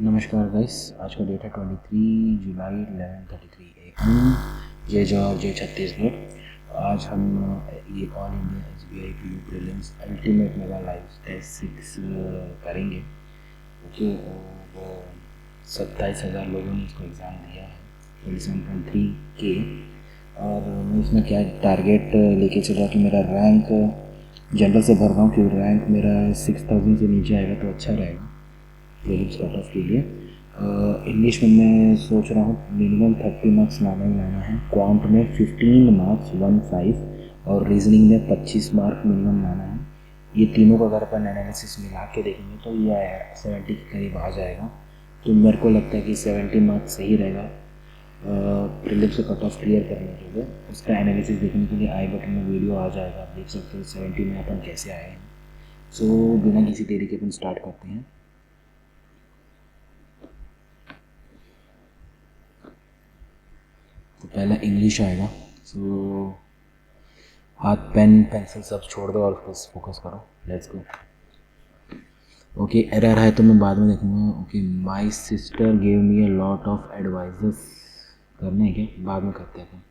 नमस्कार गाइस, आज का डेट है 23 जुलाई 11:33 AM जे जॉर्ज छत्तीसगढ़। आज हम ये all India SBI PU prelims ultimate mega live test 6 करेंगे। ओके, और 27,000 लोगों ने इसको एग्ज़ाम दिया है, 27.3 के। और मैं इसमें क्या टारगेट लेके चल रहा कि मेरा रैंक जनरल से भर रहा हूँ, क्योंकि रैंक मेरा 6,000 से नीचे आएगा तो अच्छा रहेगा प्रीलिम्स कट ऑफ के लिए। इंग्लिश में मैं सोच रहा हूँ मिनिमम 30 मार्क्स लाना ही लाना है, क्वांट में 15 मार्क्स 15 और रीजनिंग में 25 मार्क मिनिमम लाना है। ये तीनों का अगर अपन एनालिसिस मिला के देखेंगे तो ये 70 के करीब आ जाएगा। तो मेरे को लगता है कि 70 मार्क्स सही रहेगा प्रीलिम्स से कट ऑफ क्लियर करने के लिए। उसका एनालिसिस देखने के लिए आई बटन में वीडियो आ जाएगा, आप देख सकते हो 70 में अपन कैसे आए हैं। सो बिना किसी देरी के अपन स्टार्ट करते हैं। तो पहला इंग्लिश आएगा। सो हाथ पेन पेंसिल सब छोड़ दो और बस फोकस करो। Let's go. ओके, एरर है तो मैं बाद में देखूँगा। Okay, my sister gave me a lot of advises. करना है क्या? बाद में करते हैं अपन,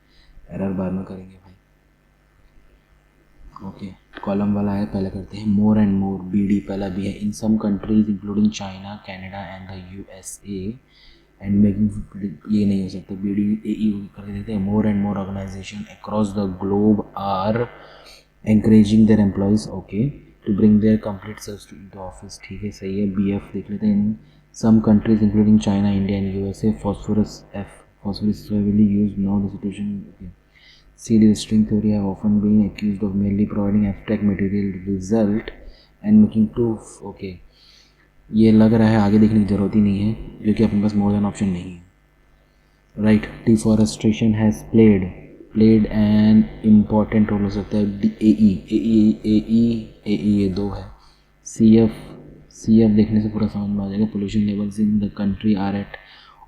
एरर बाद में करेंगे भाई। ओके, कॉलम वाला है, पहले करते हैं। मोर एंड मोर, BD पहला भी है। In some countries including China, Canada and the USA and making, ये नहीं हो सकता, BD AE कर देते हैं। More and more organization across the globe are encouraging their employees, okay, to bring their complete selves to into office। ठीक है, सही है। BF देख लेते हैं। इन some countries including China, India and USA, phosphorus is heavily used now the situation, okay। CD string theory have often been accused of merely providing abstract material result and making proof, okay। ये लग रहा है आगे देखने की ज़रूरत ही नहीं है, क्योंकि अपने पास मोर देन ऑप्शन नहीं है। Right, deforestation has played an important role हो सकता है। AE ये दो है। CF देखने से पूरा समझ में आ जाएगा। Pollution levels in the country are at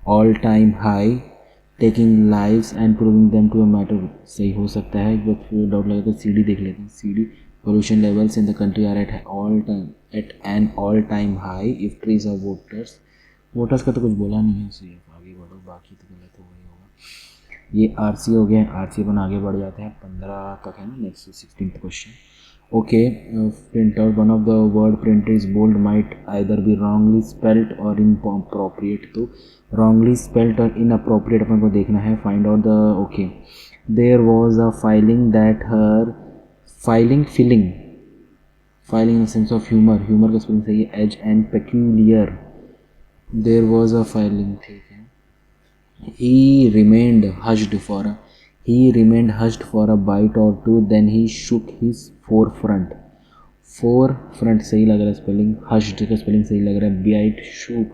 all time high, taking lives and proving them to a matter, सही हो सकता है। बट फिर डाउट लगे तो CD देख लेते हैं। CD, pollution levels in the country are at an all time high if trees are voters का तो कुछ बोला नहीं है। CF आगे बढ़ो, बाकी तो गलत हो गई होगा। ये RC हो गया। RC अपन आगे बढ़ जाते हैं, 15 तक है ना। Next 16th question. Okay, print out one of the word print is bold might either be wrongly spelt और इनअप्रोप्रिएट। तो रॉन्गली स्पेल्ट और इनअप्रोप्रिएट अपन को देखना है। Find out the, okay, there was a filing that her filling in the sense of humour का spelling सही है। As and peculiar, there was a filing, ठीक है। He remained hushed for a bite or two, then he shook his forefront। forefront सही लग रहा है spelling, hushed का स्पेलिंग सही लग रहा है। bite, shook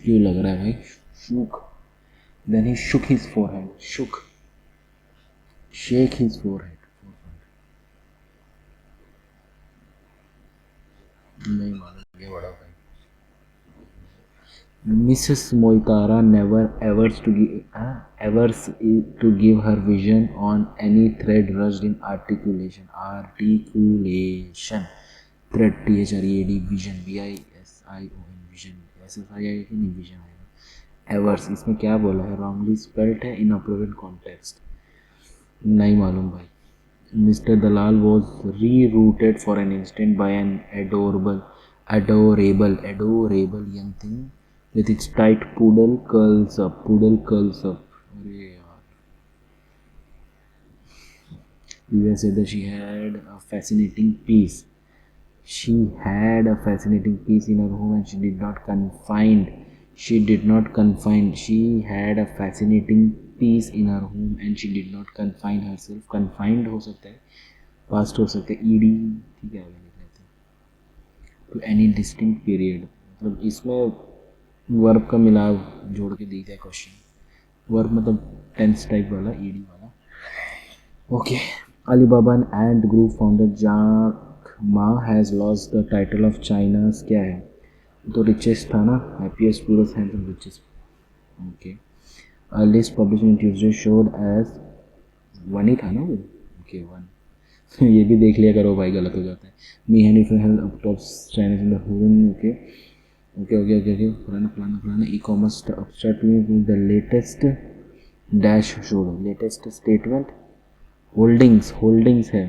क्यों लग रहा है भाई? shook, then he shook his forehead, shake his forehead, नहीं मालूम, ये बड़ा भाई। Mrs. Moitara never evers to give her vision on any thread rushed in articulation, thread, THREAD, vision, VISION, vision, SSII कि नहीं vision आएगा। evers इसमें क्या बोला है? wrongly spelt है, inappropriate context, नहीं मालूम भाई। Mr. Dalal was rerouted for an instant by an adorable young thing with its tight poodle curls up, अरे यार, Divya said that she had a fascinating piece in her home and she did not confine herself। confined हो सकता है, past हो सकता है, ED, ठीक है, आगे लिख लेते हैं। टू एनी डिस्टिंक्ट पीरियड, मतलब इसमें वर्ब का मिलाव जोड़ के दी है क्वेश्चन। वर्ब मतलब टेंस टाइप वाला, ED वाला। Okay, Alibaba and group founder Jack Ma has lost the title of China's, क्या है तो रिचेस्ट था ना, happiest, purest, handsome, richest. Okay, list publish in Tuesday showed as one ही था ना वो। ओके, वन ये भी देख लिया करो भाई, गलत हो जाता है. Me hand if help up top Chinese in the Hurun. Okay okay okay okay okay. फलाना फलाना फलाना. ई कॉमर्स अपस्टार्ट में the latest dash showed. Latest statement. Holdings है.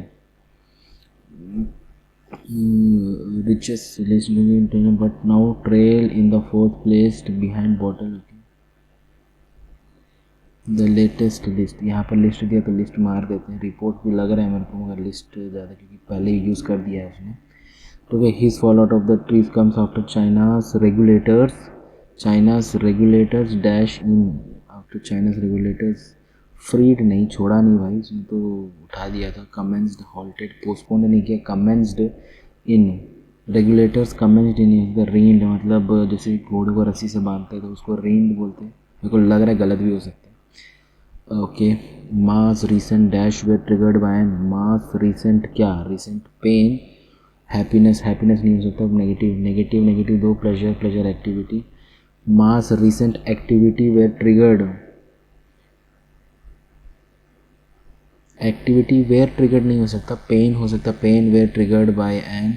Richest list but now trail in the fourth place behind bottle. The latest list. यहाँ पर list दिया तो list मार देते हैं. रिपोर्ट भी लग रहा है मेरे को, मगर लिस्ट ज़्यादा क्योंकि पहले ही यूज़ कर दिया है उसने. तो भाई his fall out of the trees comes after China's regulators dash in. After China's regulators freed नहीं, छोड़ा नहीं भाई, उसने तो उठा दिया था. कमेंस्ड हॉल्टेड, पोस्टपोन नहीं किया. Commenced in. Regulators commenced in the rend, मतलब जैसे घोड़े को रस्सी से बांधते हैं तो उसको रेंड बोलते हैं. मेरे को लग रहा है गलत भी हो सकता है. ओके. मास रिसेंट डैश वे triggered by an. Mass recent क्या? Recent pain. हैप्पीनेस नहीं हो सकता. नेगेटिव दो. Pleasure activity. Mass recent activity वे ट्रिगर्ड. एक्टिविटी वेयर ट्रिगर्ड नहीं हो सकता. पेन हो सकता. Pain were triggered by an.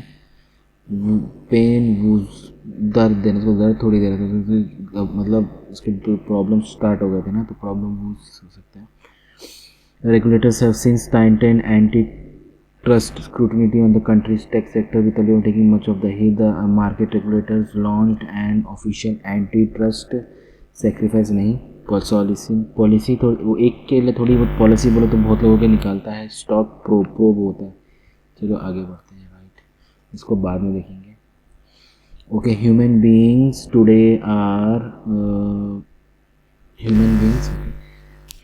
Pain वूज दर्द देना, उसको दर्द थोड़ी दे रहा था, मतलब उसके प्रॉब्लम स्टार्ट हो गए थे ना, तो प्रॉब्लम वूज हो सकता है. Regulators have since tightened antitrust scrutiny on the country's tech sector with Alio taking much of the heat. The market regulators launched an official antitrust sacrifice नहीं पॉलिसी वो एक के लिए थोड़ी बहुत पॉलिसी बोलो तो बहुत लोगों के निकालता है. स्टॉक प्रोब होता है. चलो आगे बढ़ते हैं. राइट, इसको बाद में देखेंगे. Okay. Human beings today are human beings.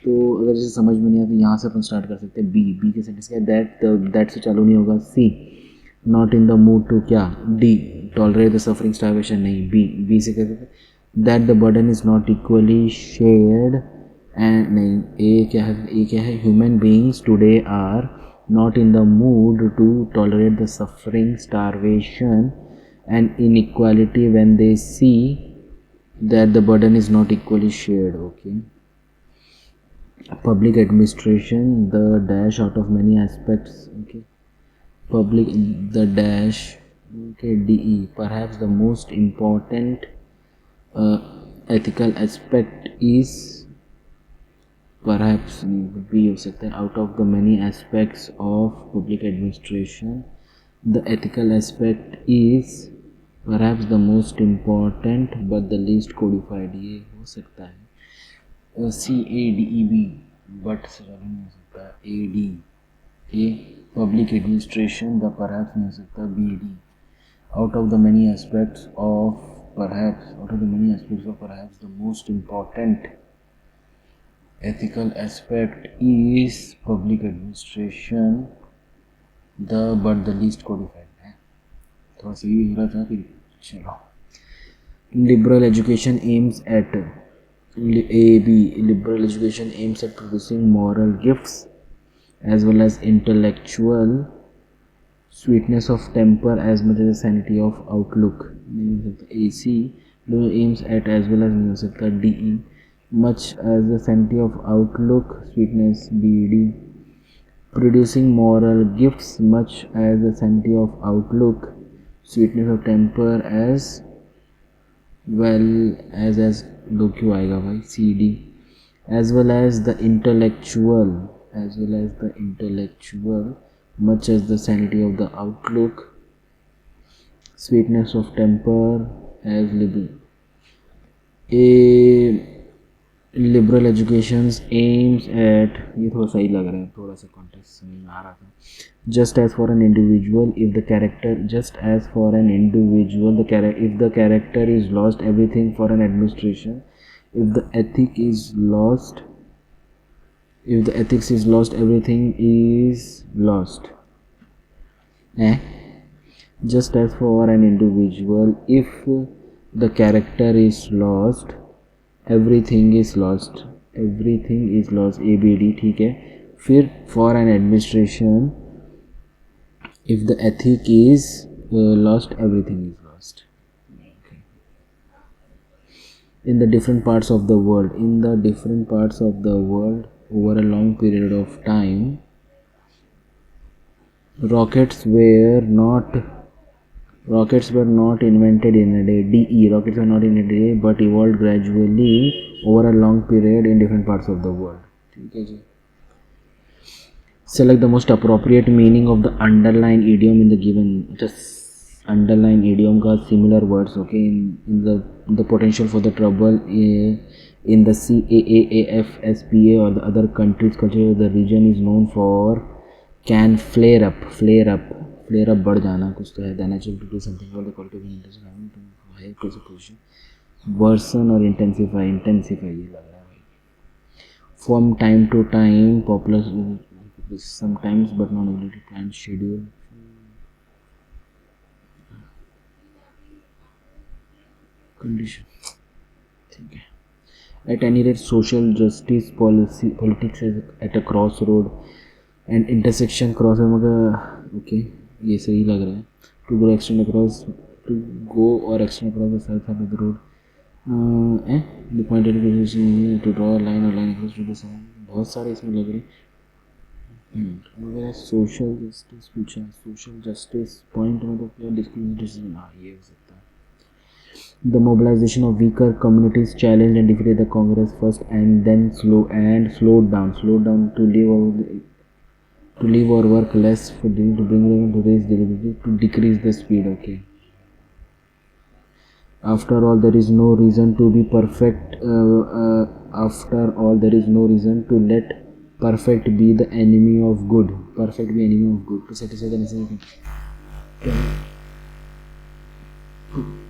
तो अगर जैसे समझ में नहीं आता तो यहाँ से अपन स्टार्ट कर सकते हैं. बी के सेंटेंस क्या है? दैट से चालू नहीं होगा. See not in the mood to क्या? The tolerate the suffering starvation नहीं. बी से कहते हैं that the burden is not equally shared and नहीं. ए क्या है? Human beings today are not in the mood to tolerate the suffering starvation and inequality when they see that the burden is not equally shared. Okay. Public administration, the dash out of many aspects. Okay. Public, the dash. Okay. DE, perhaps the most important ethical aspect is, perhaps भी हो सकता है. out of the many aspects of public administration, the ethical aspect is perhaps the most important but the least codified. ये हो सकता है. CADEB, but से चालू नहीं हो सकता. AD a public administration. The perhaps नहीं हो सकता. BD out of the many aspects of perhaps the most important ethical aspect is public administration. The but the least codified है. थोड़ा सही हो रहा था फिर. चलो. Liberal education aims at AB. Liberal education aims at producing moral gifts as well as intellectual sweetness of temper as much as sanity of outlook. नहीं हो सकता. AC aims at as well as नहीं हो सकता. DE much as the sanity of outlook sweetness. BD producing moral gifts much as the sanity of outlook sweetness of temper as well as दो क्यों आएगा भाई. CD as well as the intellectual much as the sanity of the outlook sweetness of temper as liberal. Liberal education aims at, ये थोड़ा सही लग रहा है, थोड़ा सा कॉन्टेक्स्ट समझ में आ रहा था. Just as for an individual, if the character is lost, everything for an administration. If the ethics is lost, everything is lost. Just as for an individual, if the character is lost, everything is lost. ABD. ठीक है. फिर for an administration, if the ethic is lost, everything is lost. Okay. In the different parts of the world over a long period of time, Rockets were not invented in a day. DE, rockets were not invented in a day but evolved gradually over a long period in different parts of the world. ठीक है जी. Select the most appropriate meaning of the underlying idiom in the given. Just underline idiom का similar words. Okay, in the potential for the trouble in the CAAF, SPA or the other countries culture the region is known for can flare up बढ़ जाना कुछ तो है. The natural to do something for the quality of intention having to higher position. Worsen और intensify ये लग रहा है भाई. From time to time popular sometimes but not ability to plan schedule. Condition. ठीक है. At any rate, social justice politics is at a crossroad and intersection cross मगर okay ये सही लग रहा है. To go or extend across the south side of the road. The point of position to draw a line or line across to the side. बहुत सारे इसमें लग रहे. सोशल जस्टिस पूछा. सोशल जस्टिस पॉइंट मतलब क्या डिस्क्रिमिनेशन. हाँ ये हो सकता है. The mobilization of weaker communities challenged and defeated the Congress first and then slowed down to live or work less for to bring them to raise delivery to decrease the speed. Okay. After all, there is no reason to be perfect. After all, there is no reason to let perfect be the enemy of good. Perfect be enemy of good. To satisfy the necessity.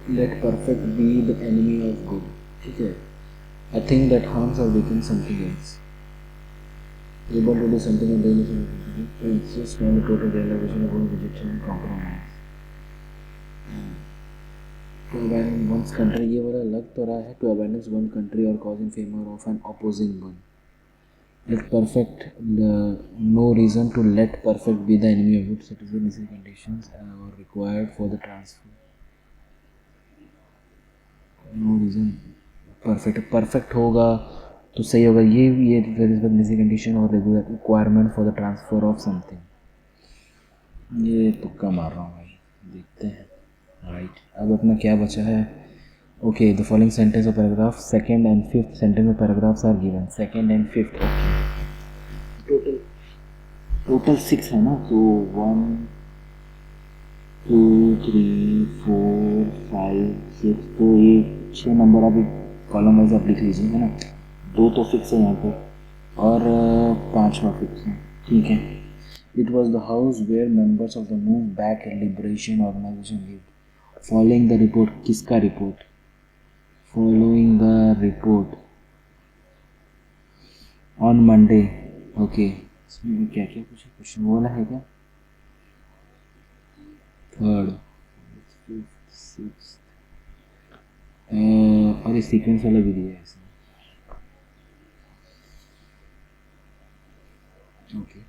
Let perfect be the enemy of good. Okay. A thing that harms or weakens something else. Able to do something and doing something. To insist on the total realization of own rejection and compromise. To abandon one's country, ये वाला लग तो रहा है. To abandon one country or cause in favor of an opposing one. Let perfect, no reason to let perfect be the enemy of good. Citizen necessary conditions are required for the transfer. No reason. Perfect होगा तो सही होगा. ये necessary condition और regular requirement for the transfer of something. ये तुक्का मार रहा हूँ भाई. देखते हैं. Right. अब अपना क्या बचा है. Okay, the following sentence of paragraph second and fifth sentence of paragraphs are given. Second and fifth. Okay. Total 6 है ना. तो 1 2 3 4 5 6 तो ये 6 नंबर आप कॉलम वाइज आप लिख लीजिए है ना. 2 तो फिक्स है यहाँ पर और 5वां फिक्स है. ठीक है. It was the house where members of the Move Back Liberation Organization lived. Following the report. किसका report. Following the report on Monday. Okay. इसमें क्या क्या कुछ क्वेश्चन बोला है क्या. थर्ड फिफ्थ सिक्स्थ और ये सीक्वेंस वाला भी दिया है इसमें. ओके.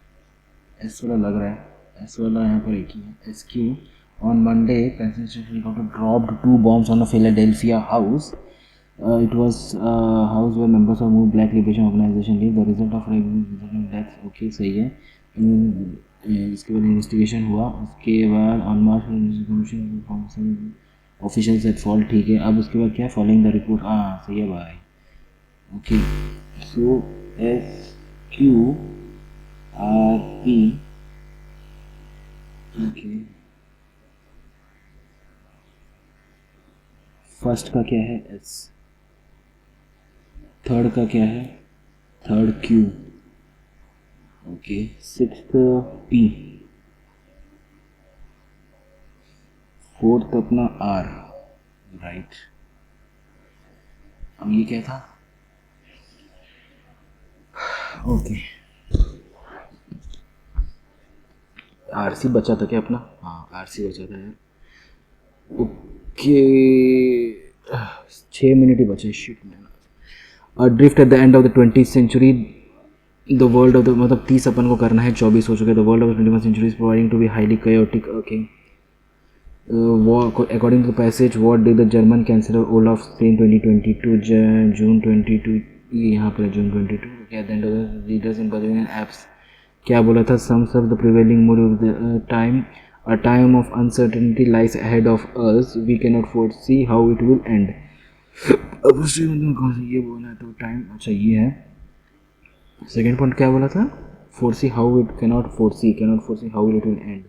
एस वाला लग रहा है. एस वाला यहाँ पर एक ही है. S Q. On Monday, Pennsylvania helicopter dropped 2 bombs on a Philadelphia house. It was a house where members of Move Black Liberation Organization lived. The result of resulting deaths. Okay, सही है. इसके बाद investigation हुआ. उसके बाद on March official at fault. ठीक है. अब उसके बाद क्या. Following the report. हाँ सही है भाई. Okay. So S Q R P. Okay. First का क्या है. एस. थर्ड का क्या है. Third Q. Okay. Sixth P. Fourth अपना आर. राइट. अब ये क्या था. ओके. आरसी बचा था क्या अपना. हाँ आरसी बचा था यार. ओके. 6 मिनट ही बचे. Shit man. Drift at the end of the 20th century. The world of the मतलब 30 अपन को करना है. 24 हो चुके. The world of the 21st century is proving to be highly chaotic. Okay. According to the passage, what did the German Chancellor Olaf say in 2022 June 22. ये यहाँ पर June 22. Okay, at the end of the leaders in Bavarian apps क्या बोला था? sums up the prevailing mood of the time. A time of uncertainty lies ahead of us. We cannot foresee how it will end. अब उससे ये बोला तो time, अच्छा ये है सेकेंड पॉइंट। क्या बोला था? Foresee how it cannot foresee how it will end.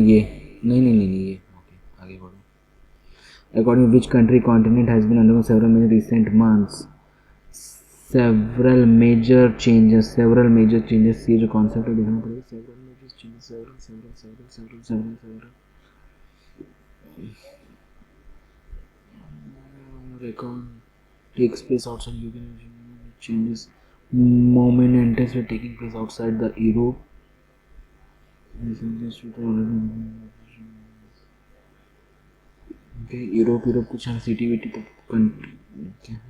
ये नहीं ये ओके आगे बढ़ो। According which country continent has been undergoing several major recent months, several major changes ये जो कॉन्सेप्ट है देखना पड़ेगा। Several major changes, several record takes place outside UK. Changes momentous were taking place outside the Europe. Okay, Europe कुछ city विटी तो क्या है?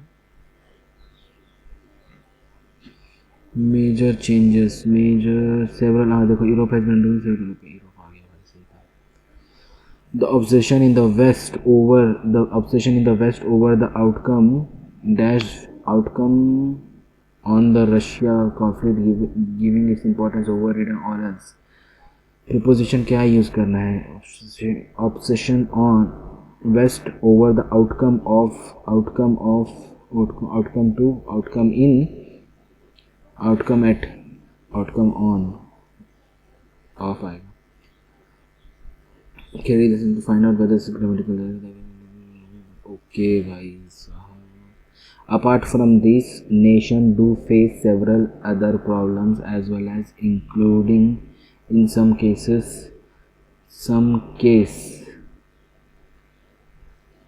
मेजर चेंजेस, मेजर सेवरल, हाँ देखो Europe has been doing several, Europe आ गया भाई, सही था। The obsession in the West over the outcome on the Russia conflict, giving its importance over it and all else. Preposition क्या use करना है? Obsession on West over the outcome on of आएगा। Carry this to find out whether it's grammatical error. Okay भाई साहब। Apart from this, nation do face several other problems as well as including in some case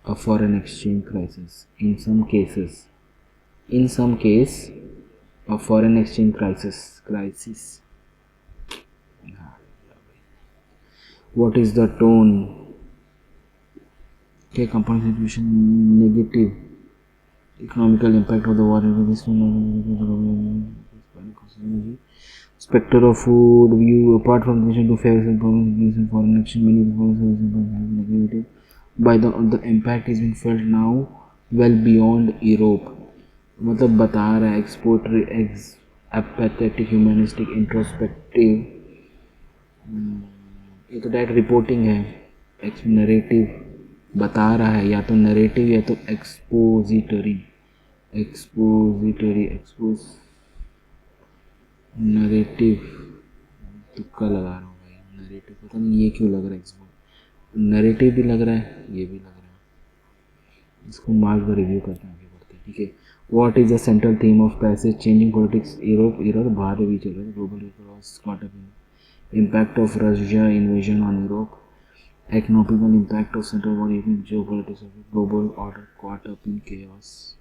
a foreign exchange crisis. In some case a foreign exchange crisis. What is the tone? Okay, company situation, negative economical impact of the war. Spectre of food view. Apart from the to fair problems in foreign exchange, many have negative. By the impact is being felt now well beyond Europe. मतलब बता रहा है export एपैथेटिक humanistic introspective, ये तो direct reporting है। Narrative बता रहा है, या तो नरेटिव या तो एक्सपोजिटरी नरेटिव तुक्का लगा रहा हूँ भाई। नरेटिव पता नहीं ये क्यों लग रहा है, नरेटिव भी लग रहा है, ये भी लग रहा है। इसको मार्क द रिव्यू करते हैं, आगे बढ़ते हैं। ठीक है, what is the central theme of passage changing politics Europe बाहर भी चल रहा है, global impact of Russia invasion on Europe, economic impact of Central War, even geopolitics of the global order caught up in chaos.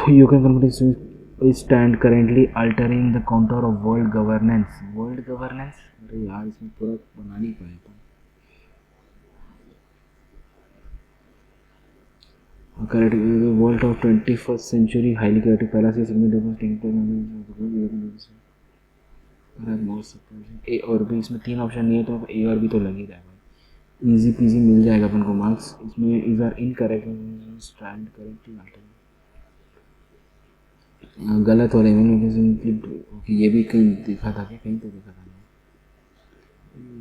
You can company stand currently altering the contour of world governance. अरे यार इसमें पूरा बना नहीं पाए अपन। Correct, world of 21st century highly chaotic पहला से ए और बी, इसमें 3 ऑप्शन नहीं है तो ए और बी तो लग ही रहा है। इजी पीजी मिल जाएगा अपन को मार्क्स। इसमें is are incorrect, stand correctly गलत हो रहे हैं। ये भी कहीं देखा था क्या? कहीं तो देखा था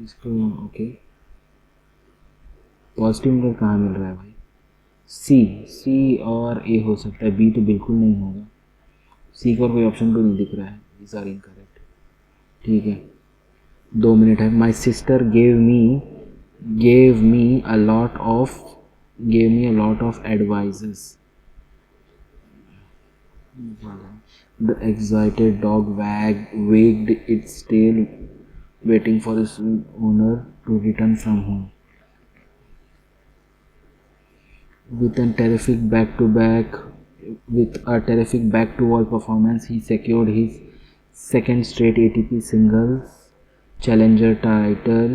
इसको। ओके, पॉजिटिव नंबर कहाँ मिल रहा है भाई? सी और ए हो सकता है, बी तो बिल्कुल नहीं होगा। सी का कोई ऑप्शन भी नहीं दिख रहा है। These are incorrect. ठीक है, 2 मिनट है। My sister gave me a lot of advises. The excited dog wagged its tail, waiting for its owner to return from home. With a terrific back-to-wall performance, he secured his second straight ATP singles challenger title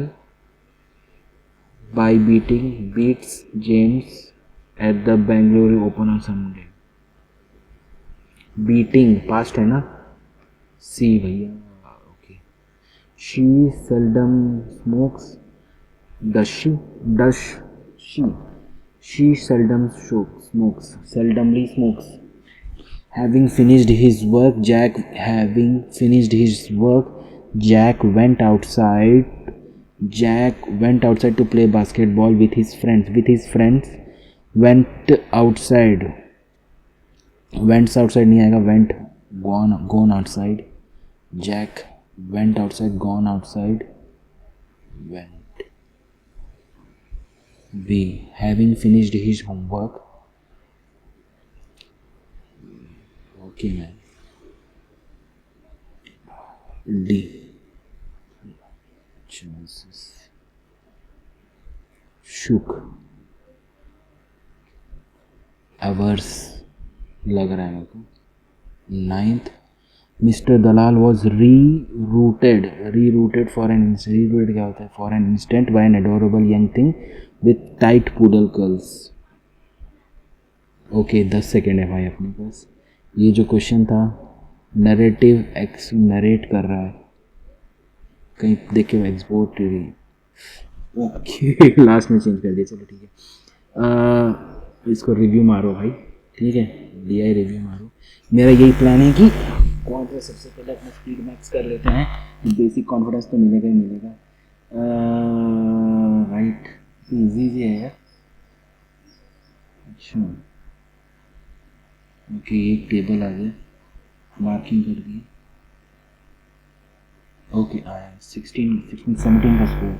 by beats James at the Bangalore Open on Sunday. Beating past है ना, सी भैया। Okay, She seldom smokes. Does she? Does she? She seldom smokes. Seldomly smokes. Having finished his work, Jack went outside. Jack went outside to play basketball with his friends. Went outside. Went outside नहीं आएगा. Went gone outside. Jack went outside. Gone outside. Went. B. Having finished his homework. Okay, man. D. Chances. Shook. Hours लग रहा है मेरे को. 9th. Mr. Dalal was rerouted for an instant. Rerouted क्या होता है? For an instant by an adorable young thing with tight poodle curls. Okay 10 second है भाई अपने पास. ये जो क्वेश्चन था, नरेटिव एक्स नरेट कर रहा है, कहीं देखे एक्सपोर्ट. ओके लास्ट में चेंज कर दिया. चलो ठीक है. इसको रिव्यू मारो भाई. ठीक है, दिया है रिव्यू मारो. मेरा यही प्लान है कि कौन सा सबसे पहले अपना स्पीड मैक्स कर लेते हैं. बेसिक कॉन्फिडेंस तो मिलेगा ही मिलेगा. राइट, इजी है यार. अच्छा ओके, एक टेबल आ गया, मार्किंग कर दी. ओके आया 17 का स्क्वायर.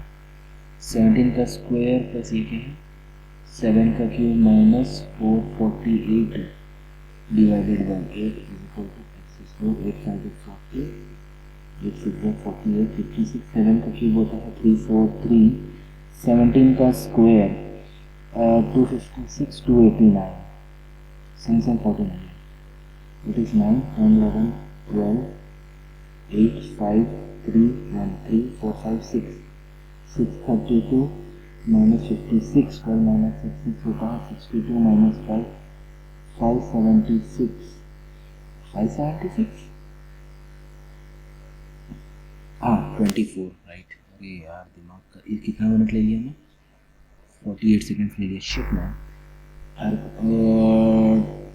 17 का स्क्वायर प्लस ये क्या है? 7 का cube minus 448 divided by 8 is equal to x square. 8 5 40, 8 6 48, 56. 7 का क्यूब होता है 343. 17 का square 256, 289. 6 and 49. It is 9, 10, 11, 12, 8, 5, 3, 1, 3, 4, 5, 6. 632 minus 56, 12 minus 6, 6 होता है. 62 minus 5, 576. 576? हाँ 24, राइट. अरे यार दिमाग का, ये कितना मिनट ले लिया मैं? 48 सेकेंड्स ले लिया. Shit man.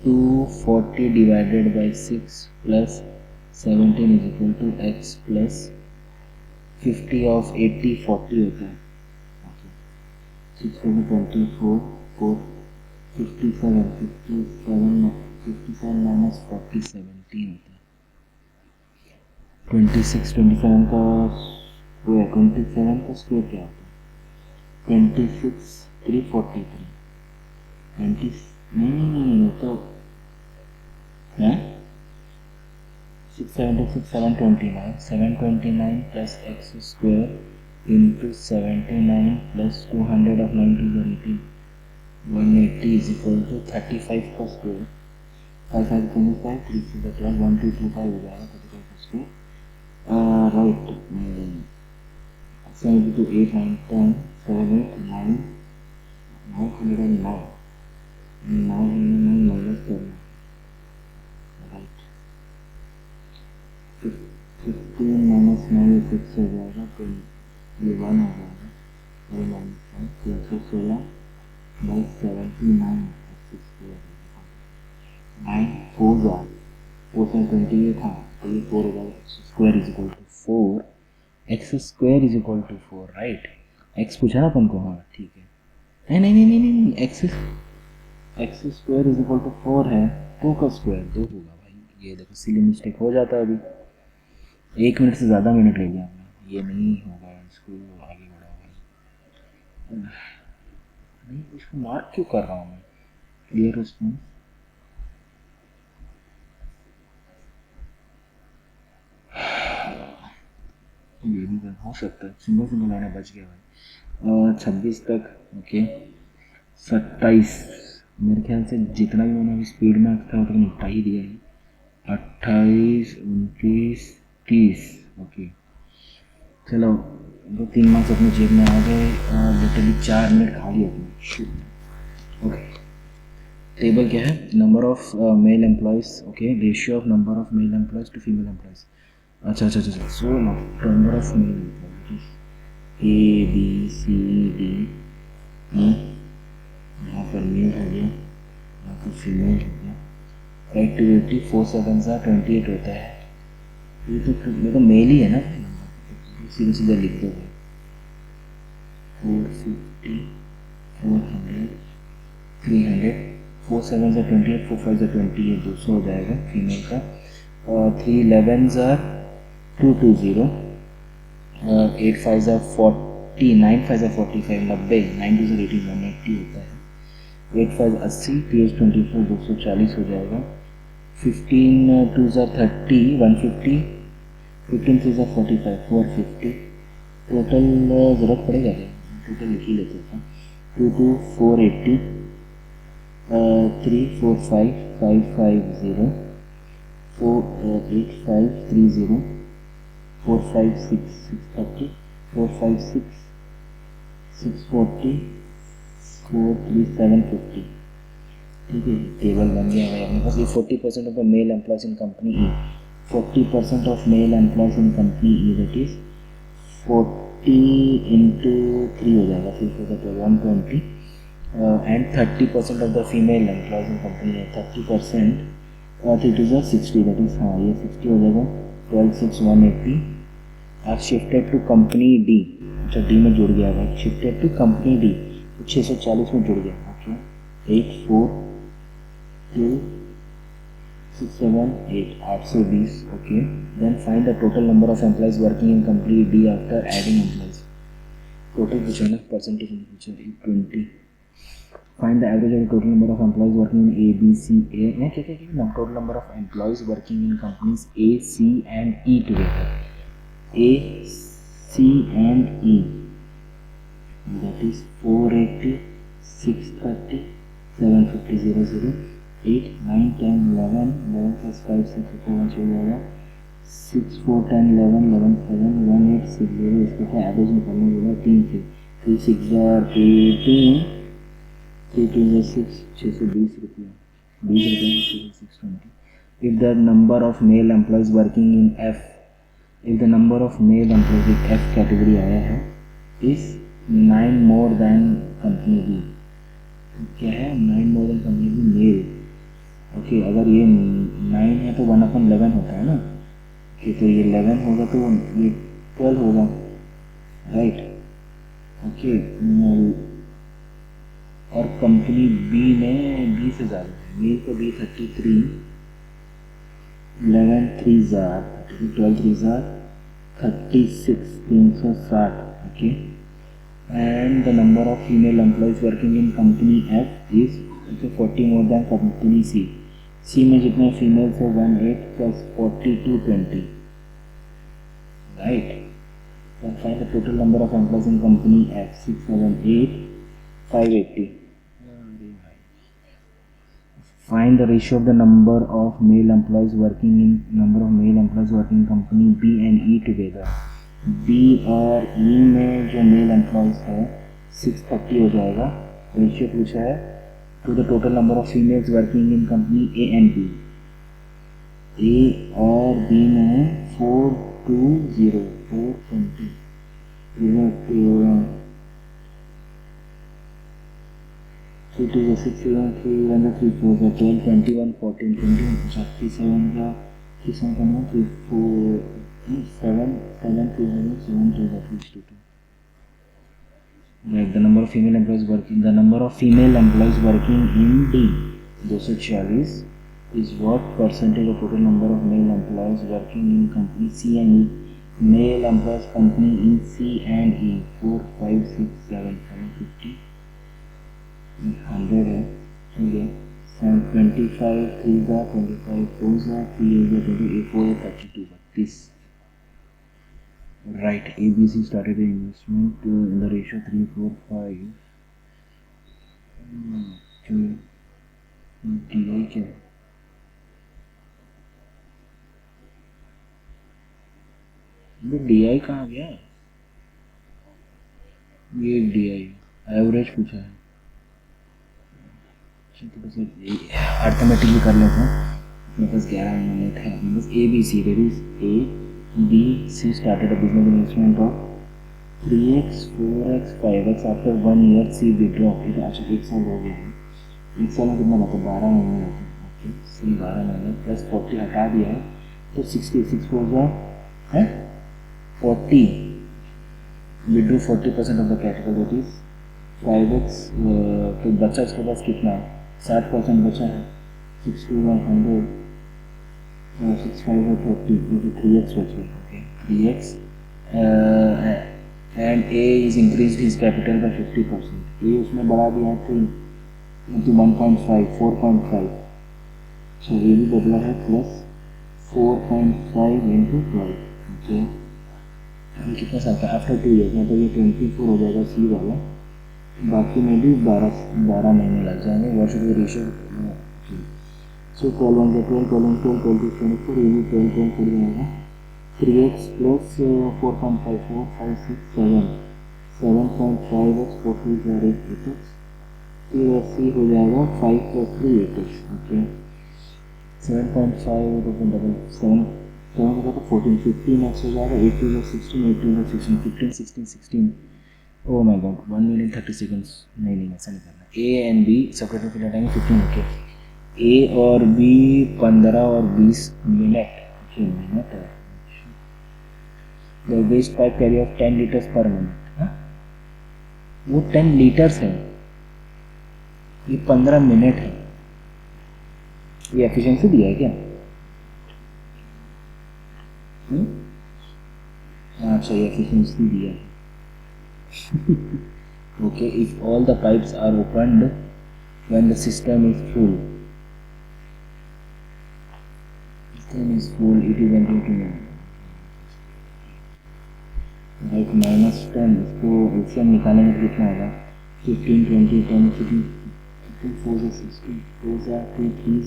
240 divided by 6 plus 17 is equal to x plus 50 of 80 40 होता है. 6 24 4 57 minus 40 17 होता है. 27 का स्क्वायर, 27 का स्क्वायर क्या होता है? 26 343. 20 नहीं तो है 676 729 plus x square into 79 plus 200 of 90 is 80. 180 is equal to 35 का स्क्वायर. 5 5 25 3 6 12 1 2 2 5 हो जाएगा 35 का स्क्वायर. राइट. 72 8 9 10 7 8 9 909 909 minus करना. राइट. 15 minus 9 6 हो जाएगा, तो ये 1 हो जाएगा. ये माइनस 316 बाई 79 9 4 जार 428 था, तो ये 4 हो जाएगा. Square is equal to 4. X square is equal to 4. Right. X पूछा ना अपन को. हाँ ठीक है. नहीं x square is equal to 4 है. 2 का स्क्वायर 2 होगा भाई. ये देखो सिली मिस्टेक हो जाता है. अभी 1 मिनट से ज़्यादा मिनट ले लिया हमने. ये नहीं होगा, इसको आगे बढ़ाओ. नहीं इसको मार्क क्यों कर रहा हूँ मैं? Clear response. ये भी हो सकता है. सिंगल लाइन बच गया भाई. 26 तक. ओके 27. मेरे ख्याल से जितना भी मैंने अभी स्पीड में था उतना निपटा ही दिया है. 28 29 30. ओके चलो 2-3 मार्क्स अपने जेब में आ गए. लिटरली 4 मिनट खा लिया अपने. ओके टेबल क्या है? Number of male employees. Okay ratio of number of male employees to female employees. अच्छा अच्छा अच्छा, so number of male A B C D, यहाँ पर मेल हो गया, यहाँ पर फीमेल हो गया। एक्टिविटी 4 7 28 होता है, ये तो मेल ही है ना, सीधे सीधे लिख दो 450 400 300, 4 7 28, 4 5 20, ये 200 हो जाएगा फीमेल का। 3 11 220, 8 5 40, 9 5 45, 90, 9 2 80, 180 होता है। 8 5 80, TH 24, 240 हो जाएगा। 15 2 30, 150, 15 3 45, 450। टोटल ज़रूरत पड़ेगा क्या, टोटल लिख ही लेते हैं। 2 2 480, 3 4 5 5 5 0, 4 8 5 3 0, 4 5 6 630, 4 5 6 640, 4 3 750। ठीक है, टेबल बन गया है अपने पास। ये 40% of the mail employees in company E, 40% of male employees in company E, that is 40 into 3 हो जाएगा, फिर हो जाता है 120। And 30% of the female employees in company है, 30%, 3 2 60, दैट इज, हाँ ये 60 हो जाएगा। 12 6 180। आप शिफ्टेड टू कंपनी डी, अच्छा डी में जुड़ गया है, शिफ्टेड टू कंपनी डी 640 में जुड़ गया। Okay, 8 4 2 6 7 8, 820। Okay, then find the total number of employees working in company D after adding employees. Total पूछा ना, परसेंटेज में पूछा, 20। Find the average of the total number of employees working in A, B, C, A. क्या total number of employees working in companies A, C and E together. A, C and E. That is 480, 630, 750, 00, 8, 9, 10, 11, 11 plus 5, 6, 4, 1 हो जाएगा। 6, 4, 10, 11, 11, 7, 1, 8, 6, 0। इसको क्या average निकालना होगा 3 से। 3 6 18, 3 2 6, 620 रुपया, 20 रुपये, 620। If the number of male employees working in F, if the number of male employees in F category आया है is 9 more than company B, क्या है 9 more than company B male। Okay, अगर ये 9 है तो 1/11 होता है ना, कि तो ये 11 होगा तो ये 12 होगा, राइट। ओके, और कंपनी बी में 20 हज़ार, मेल को B 33, 11 3 12 3 36, 360। Okay, and the number of female employees working in company F is 40 more than company C. C में जितने फीमेल्स है 18 plus 40 220, right. Find the total number of employees in company F, 6 7 8 580। Find the ratio of the number of male employees working in company B and E together. B और E में जो mail employees है 630 हो जाएगा। Ratio पूछा है to the total number of females working in company A and B। A और B में 420, 420, 3 2 6 7 3 1 3 4 12 21 14 21 3 7 का 3 7 का 3 4 7 7 3 7 2 2 2। Like the number of female employees working in D 240 is what percentage of total number of male employees working in company C and E? Male employees company in C and E 4 5 6 7 750, 100 है, ठीक है। 25 3 25 4 3 28 4 32 32। Right, ABC started the investment in the ratio 3 4 5 to DI क्या है? DI कहाँ गया? ये DI average पूछा है, अर्थमेटिक भी कर लेते हैं। मेरे पास 11 मिनट है, मेरे पास ABC, that is A B. C started a business investment of 3x, 4x, 5x. After 1 year, C withdraw. अच्छा 1 साल हो गया है, 1 साल में कितना लगता है? 12 महीने लगते हैं। ओके, C 12 महीने प्लस 40 हटा दिया है तो 66 हो गया है 40. Withdrew 40% of the capital, that is 5x. तो बचा उसके पास कितना? 60% बचा है. 6 to 100, 6 5 और 40, तो 3x बच गया. Okay, 3x. And A is increase his capital by 50%. A उसने बढ़ा दिया है 3 into 1.5, 4.5. सो ये भी बदला है प्लस 4.5 into 12. ओके, हम कितना साल का? आफ्टर 2 years, मतलब ये 24 हो जाएगा C वाला. बाकी में भी 12 महीने लग जाएंगे. What should be ratio? सो 12 1 12, 12 12, 12 24, ये भी 12 12 पड़ जाएगा. 3x plus 4.5, 4 5 6 7, 7.5x, 4 3 8 8x. फिर C हो जाएगा 5 + 3 8x. ओके, 7.5 डबल 7 7 होगा तो 14, 15x हो जाएगा. 8 2 16, 8 2 16, 15 16 16. Oh my God, 1 minute 30 seconds. नहीं ऐसा नहीं करना. A एंड B सेपरेट में हटाएंगे 15. ओके, A और B 15 और 20 मिनट. ओके, मिनट है. The waste pipe carry of 10 liters per minute. हाँ, वो 10 लीटर्स है, ये 15 मिनट है. ये एफिशिएंसी दिया है क्या? अच्छा, ये एफिशिएंसी दिया है. Okay, if all the pipes are opened when the system is full, it is empty to me. Like -10, इसको एलसीएम निकालेंगे तो कितना होगा? 15 20 10 15 4 16 4 2 3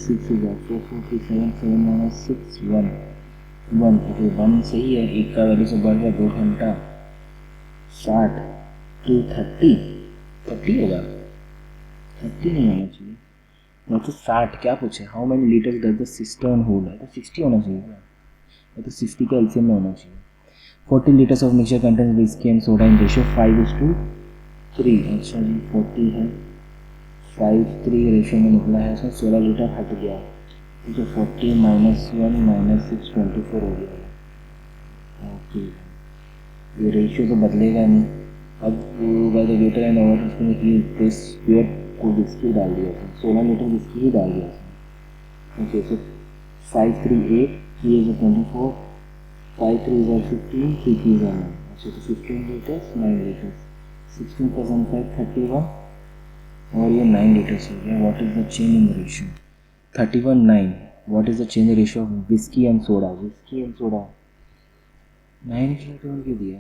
6 4 4 3 7 7 6 1 1. ओके, 1 सही है. एक का वैल्यू से बढ़ गया 2 घंटा 60 to 30 होगा. 30 नहीं होना चाहिए, तो 60. क्या पूछे? How many litre does the cistern hold है, तो 60 होना चाहिए. तो 60 का एलसीएम में होना चाहिए. 40 liters of mixture contains whiskey and soda in ratio 5:3. अच्छा जी, 40 है, 5:3 रेशियो में निकला है. उसमें 16 लीटर हट गया, तो 40 - 1 - 6 24 हो गया. ओके, ये रेशियो तो बदलेगा नहीं. अब by the waiter and over उसमें दिस वेयर को विस्की डाल दिया था, 16 लीटर विस्की ही डाल दिया था. Okay, so 5 3 8, 3 is 24, 5 3 is 15, 3 3 is 9. अच्छा, तो 15 लीटर्स 9 लीटर्स, 16% 5 31, और ये 9 लीटर्स हो गया. What is the change in ratio? 31 9. What is the change ratio of whisky and soda? Whisky and soda 9 litre क्यों दिया?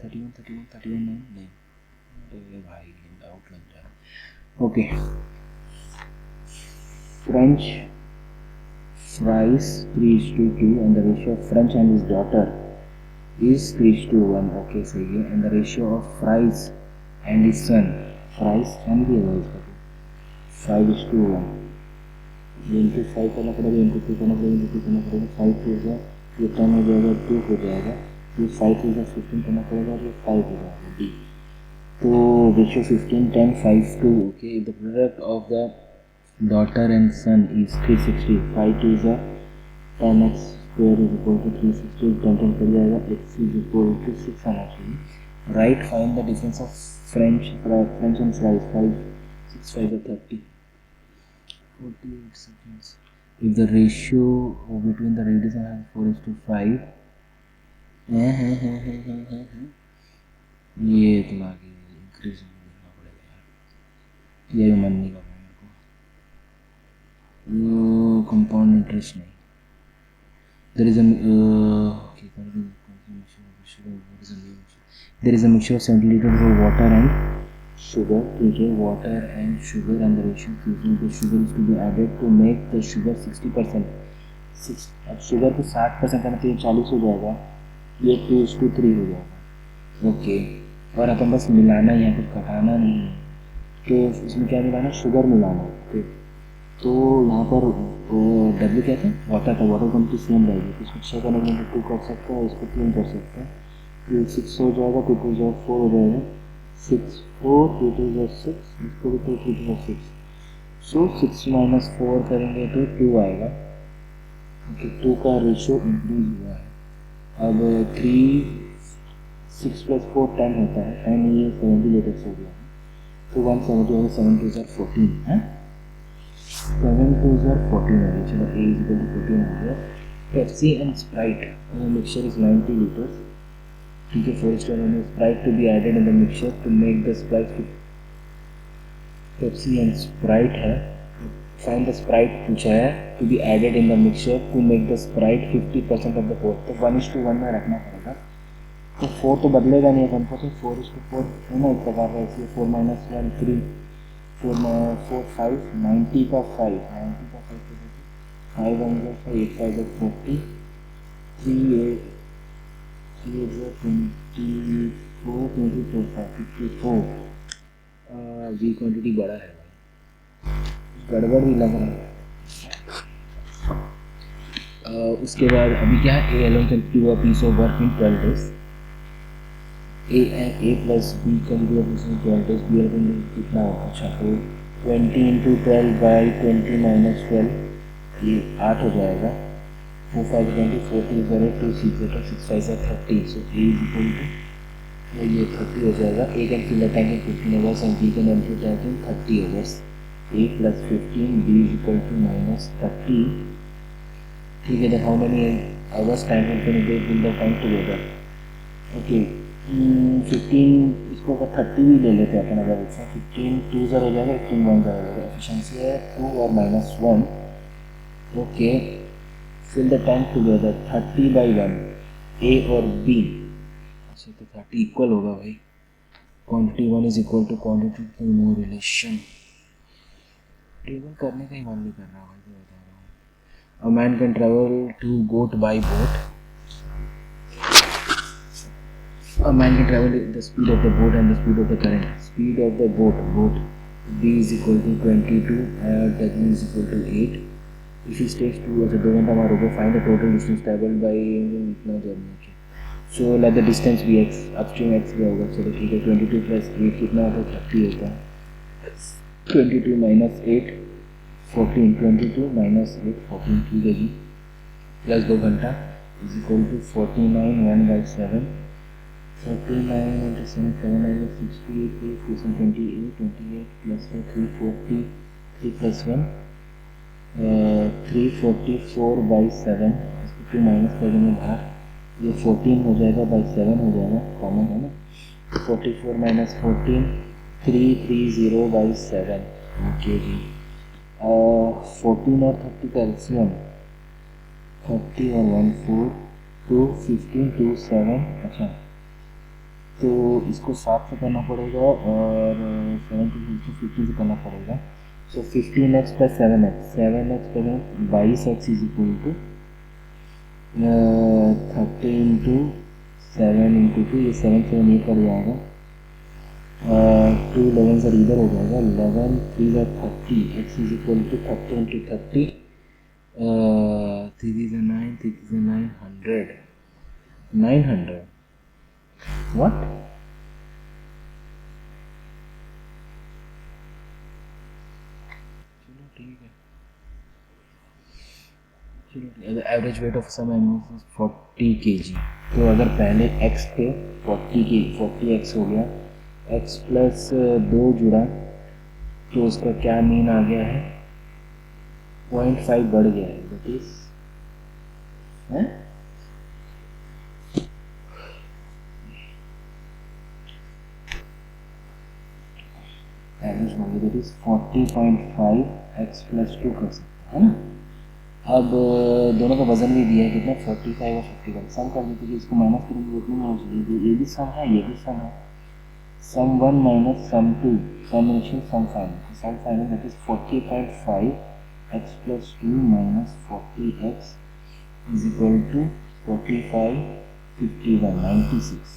31 31 31 9 नहीं. अरे भाई, डाउट लग रहा है. Okay, French fries 3:2, and the ratio of French and his daughter is 3:1. Okay, सही है. And the ratio of fries and his son, fries and भी है इसका, 5:1. ये इंटू 5 करना पड़ेगा, इंटू 2 करना पड़ेगा, इंटू 2 करना पड़ेगा. 5 हो गया, ये 10 हो जाएगा, 2 हो जाएगा, ये 5 हो जाएगा, 15 करना पड़ेगा, ये 5 हो जाएगा. डी. तो ratio 15 10 5 2. Okay, the product of the daughter and son is 360. 5 2 is 10x square is equal to 360. 10 10 पड़ जाएगा, x is equal to 6 आना चाहिए. Right, find the difference of French and fries. 5 6 5 are 30. 48 seconds. If the ratio between the radius and 4:5, ये तो आगे increase करना पड़ेगा यार, ये मन नहीं करना. कंपाउंड इंटरेस्ट नहीं. there is a mixture of 70 liters of water and sugar. ठीक है, water and sugar, and the ratio using the sugar is to be added to make the sugar 60%. अब शुगर को 60% करना तो ये 40 हो जाएगा, ये 2:3 हो जाएगा. ओके, और अपन बस मिलाना, यहाँ कुछ घटाना नहीं है. तो इसमें क्या मिलाना? शुगर मिलाना. ओके, तो यहाँ पर डब्ल्यू क्या था, वाटर था, वाटर क्वान्टिटी सेम रहेगी, तो इसको 6 करने के लिए 2 कर सकते हैं, इसको 3 कर सकते हैं, तो 6 हो जाएगा, 2 2 जो 4 हो जाएगा, 6 4 2 2 जो 6, इसको भी 2 3 जो 6, सो 6 माइनस 4 करेंगे तो 2 आएगा, ओके, 2 का रेशियो इंक्रीज हुआ है। अब 3 6 प्लस 4 10 होता है, एंड ये 70 लीटर्स हो गया है, तो 170 होगा, 7 2 14 है, 7 2 14 हो गया, चलो A इज इक्वल टू 14 हो गया। Pepsi and Sprite mixture is 90 litres, ठीक है, 4 स्टार में Sprite to be added in the mixture to make the Sprite, Pepsi and Sprite है, फाइंड द स्प्राइट पूछा है, to be added in the mixture to make the Sprite 50% of the pour, तो 1:1 में रखना पड़ेगा, तो 4 तो बदलेगा नहीं, 4:4 है ना, एक प्रकार का, इसलिए 4 माइनस 1 3 4 4 5 90 का 5 90 का 5 5 1 8 5 40 3 8 3 24 24 54, वी क्वांटिटी बड़ा है, गड़बड़ भी लग रहा है। उसके बाद अभी क्या है, A alone can do a piece of work in 12 days, A plus B can do a piece in 12 days, B alone कितना होगा, अच्छा, तो 20 इंटू 12 बाई 20 माइनस 12, ये 8 हो जाएगा, 4 5 20 40 0 2 6 0 6 5 30, so A is equal to ये 30 हो जाएगा, A can fill the tank in 15 hours and B can empty tank in 30 hours, a plus 15 b is equal to minus 30, ठीक है, then how many hours time will the time together, okay, 15 इसको अगर 30 भी ले लेते हैं अपन, अगर इसमें 15 2 हो जाएगा, 15 1 जाएगा, एफिशिएंसी है 2 और minus 1, okay, fill the time together 30/1 a और b, अच्छा, तो 30 इक्वल होगा भाई, quantity 1 is equal to quantity 2, no relation, table करने का ही मन नहीं कर रहा भाई, तो बता रहा हूँ। A man can travel to goat by boat. A man can travel at the speed of the boat and the speed of the current. Speed of the boat B is equal to 22 and W is equal to 8. If he takes 2 अच्छा 2 घंटा मारोगे, find the total distance traveled by इतना journey के। So let the distance be x, upstream x क्या होगा, चलो ठीक है, 22 plus 8 कितना होता है, 30 होता है, 22 minus 8 14, 22 minus 8 14, ठीक है जी, प्लस 2 घंटा is equal to 49 1/7, 49 into 7 7 68 8 28 28 plus 340 3 plus 1 344/7, इसको 2 माइनस करेंगे बाहर, ये 14 हो जाएगा बाई 7 हो जाएगा, कॉमन है ना, 44 माइनस 14 330/7, ओके जी, 14 और 30 का एलसीएम 30 और 1 4 2 15 2 7, अच्छा, तो इसको 7 से करना पड़ेगा और 7 को 15 से करना पड़ेगा, so 15x plus 7x 22x is equal to 30 into 7 into 2, ये 7 7 ये पड़ जाएगा, 2 11 सर इधर हो जाएगा, 11 3 30, x is equal to 30 into 30, 3 is a 9, 3 is a 900, 900, what? चलो ठीक है, चलो, average weight of some animals is 40 kg, तो अगर पहले x थे 40x हो गया, x प्लस 2 जुड़ा, तो उसका क्या मीन आ गया है, 0.5 बढ़ गया है, that is average value that is 40.5 x plus 2 कर सकते हैं ना। अब दोनों का वजन भी दिया है कितना, 45 और 51, सम कर देते कि इसको माइनस करेंगे उतनी में हो जाएगी, ये भी सम है ये भी सम है, sum 1 minus sum 2, sum initial sum final, sum final that is 40.5 x plus 2 minus 40x is equal to 45 51 96,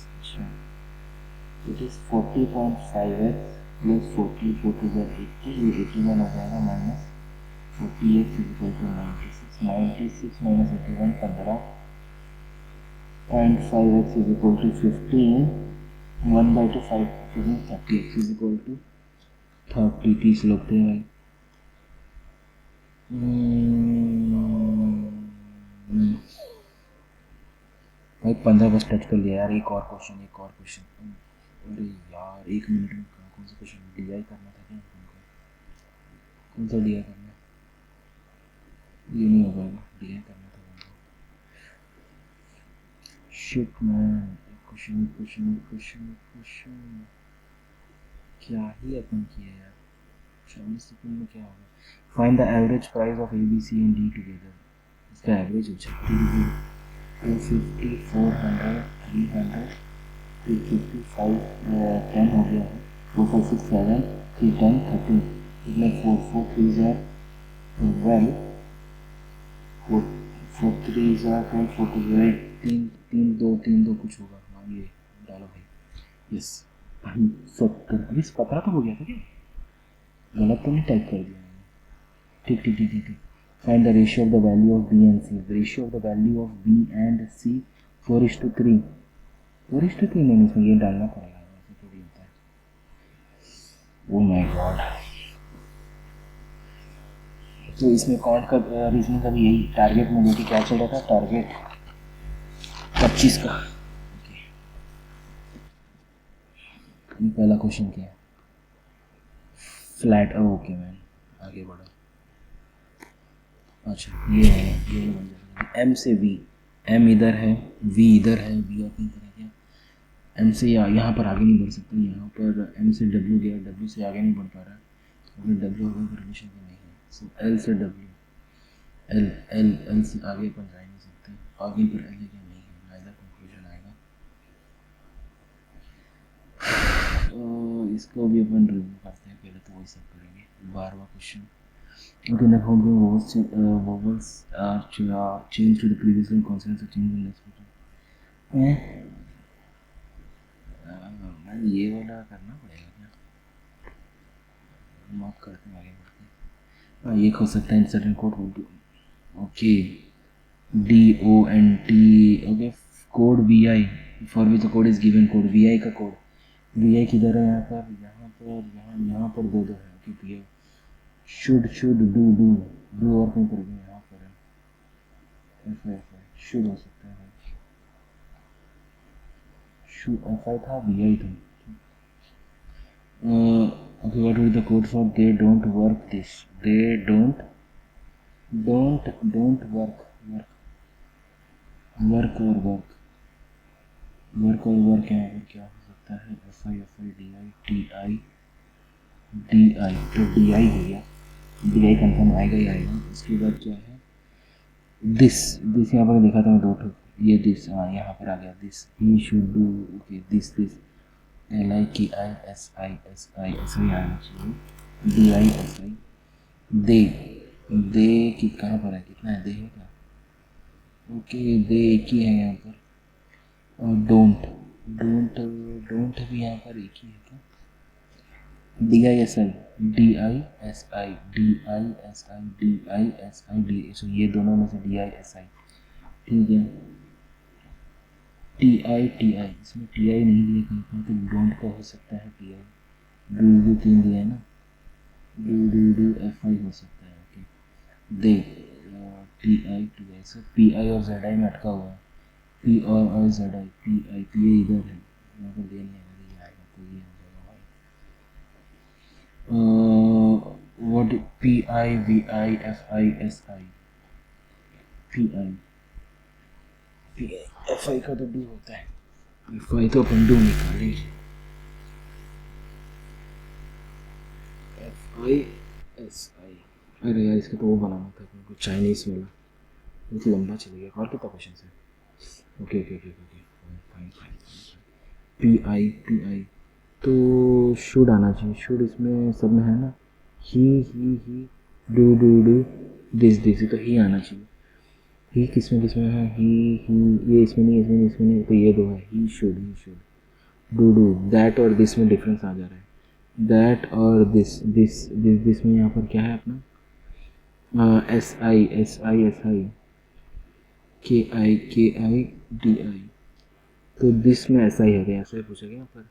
it is 40.5x plus 40 4 to the 80, ये 81 हो जाएगा minus 48 is equal to 96, 96 minus 81 15.5x is equal to 15, 1/2 5 30x is equal to 30, 30 लोग थे भाई। भाई 15 बस touch कर लिया यार। एक और क्वेश्चन, एक और क्वेश्चन। अरे यार 1 मिनट में कौन सा क्वेश्चन डीआई करना था क्या उनको? कौन सा डीआई करना? ये नहीं हो पाएगा, डीआई करना था उनको। Shit man, question question question question क्या ही अपन किया यार। 40 सेकंड में क्या होगा? Find the average price of A B C and D together. इसका एवरेज हो जाए 250, 400, 300, 355, 10 हो गया है। 4 5 6 7 3 10 13, इसमें 4 4 3 are 12, 4 4 3 are 12, 4 2 are 3 3 2 3 2 कुछ होगा। हाँ ये डालो भाई। यस 70। अभी 17 तो हो गया था क्या? गलत तो नहीं टाइप कर दिया मैंने? ठीक ठीक ठीक ठीक ठीक। Find the ratio of the value of B and C. The ratio of the value of B and C 4:3. 4:3 नहीं, इसमें ये डालना पड़ेगा, ऐसे थोड़ी होता है। Oh my God. तो इसमें कॉन्ट का रीजनिंग का भी यही टारगेट में लेके क्या चल रहा था? टारगेट 25 का। पहला क्वेश्चन क्या है? फ्लैट। ओके मैन, आगे बढ़ो। अच्छा ये है, ये बन जाएगा एम से वी। एम इधर है, वी इधर है, वी और कहीं पर है क्या? एम से यहाँ पर आगे नहीं बढ़ सकते, यहाँ पर एम से डब्ल्यू गया, डब्ल्यू से आगे नहीं बढ़ पा रहा, अगर डब्ल्यू होगा तो रिलेशन तो नहीं है। सो एल से डब्ल्यू, एल एल एल से आगे अपन जा नहीं सकते, आगे पर एल है क्या? नहीं है, नाइदर कंक्लूजन आएगा। तो इसको भी अपन रिव्यू करते हैं, पहले तो वही सब करेंगे। 12वां question. Okay, the following vowels are changed to the previously consonants are changed in next question. मैं ये वाला करना पड़ेगा क्या? माफ करते हैं, आगे बढ़ते हैं। हाँ ये हो सकता है insert code. Okay DONT। Okay code VI for which the code is given. Code VI का कोड, VI किधर है? यहाँ पर, यहाँ पर, यहाँ पर दो है। ओके VI शुड डू और कहीं पर भी यहाँ पर है। शुड हो सकता है, शुड FI था, VI था। okay, what is the code for they don't work this? They don't work और वर्क यहाँ पर क्या हो सकता है? FI DI तो DI हो गया, DI कंफर्म आएगा ही आएगा। उसके बाद क्या है? दिस यहाँ पर देखा था मैं, 2 ये दिस, हाँ यहाँ पर आ गया this. He should do. Okay this LIKI SI आना चाहिए। DI दे कि कहाँ पर है? कितना है? दे है क्या? ओके दे एक ही है यहाँ पर। और डोंट भी यहाँ पर एक ही है क्या? DISI सो ये दोनों में से DISI ठीक है। TI इसमें TI नहीं दिया कहीं पर, तो डोंट का हो सकता है TI। डू 3 दिया है ना, डू FI हो सकता है। ओके दे TI सो PI और ZI में अटका हुआ है। P और ZI PI इधर है, यहाँ पर दे नहीं है, ये आएगा तो ये हो जाएगा भाई। what PI VI FI SI PI FI का तो डू होता है, FI तो अपन डू निकाले। FI SI अरे यार इसका तो वो बनाना था कुछ चाइनीज वाला, बहुत लंबा चल गया। और कितना क्वेश्चन है? ओके फाइन PI तो शुड आना चाहिए। शुड इसमें सब में है ना, ही डू दिस तो ही आना चाहिए। ही किसमें है? ही ये इसमें नहीं तो ये दो है। ही शुड डू दैट और दिस में डिफरेंस आ जा रहा है। दैट और दिस में यहाँ पर क्या है अपना? SI KI तो दिस में SI है क्या, ऐसा ही पूछा गया यहाँ पर,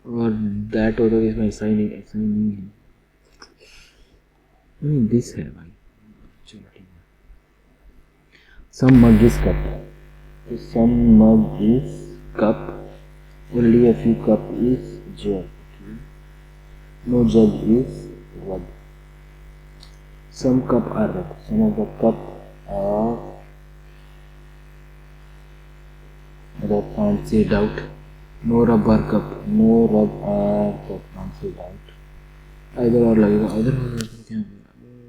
और दैट होता है इसमें SI नहीं है, नहीं दिस है भाई, चलो ठीक है। सम मग इज कप, तो some mug is cup, only a few cup is jug, no jug is mug. Some cup are red, some of the cup are red, can't say doubt. No rubber cup, no rubber cup, can't say doubt. इधर और लगेगा, इधर क्या है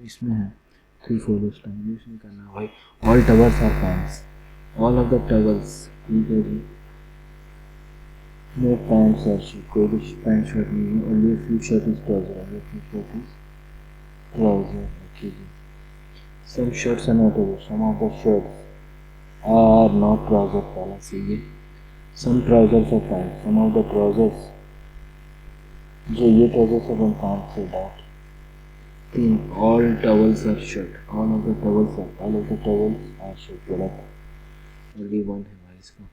इसमें है, 3 4 time इसमें करना है भाई। All towels are pants, all of the towels, ठीक है जी। No pants are shirt, कोई भी पैंट शर्ट नहीं है, only a few shirt is trouser, only a few shirt is trouser, okay ji. Some shirts are not over, some of the shirts are not trouser, पहला सही है। Some trousers are pants, some of the trousers, जो ये trousers है वो pants से doubt. 3 all towels are shirt, all of the towels are shirt, गलत, only one है भाई इसका।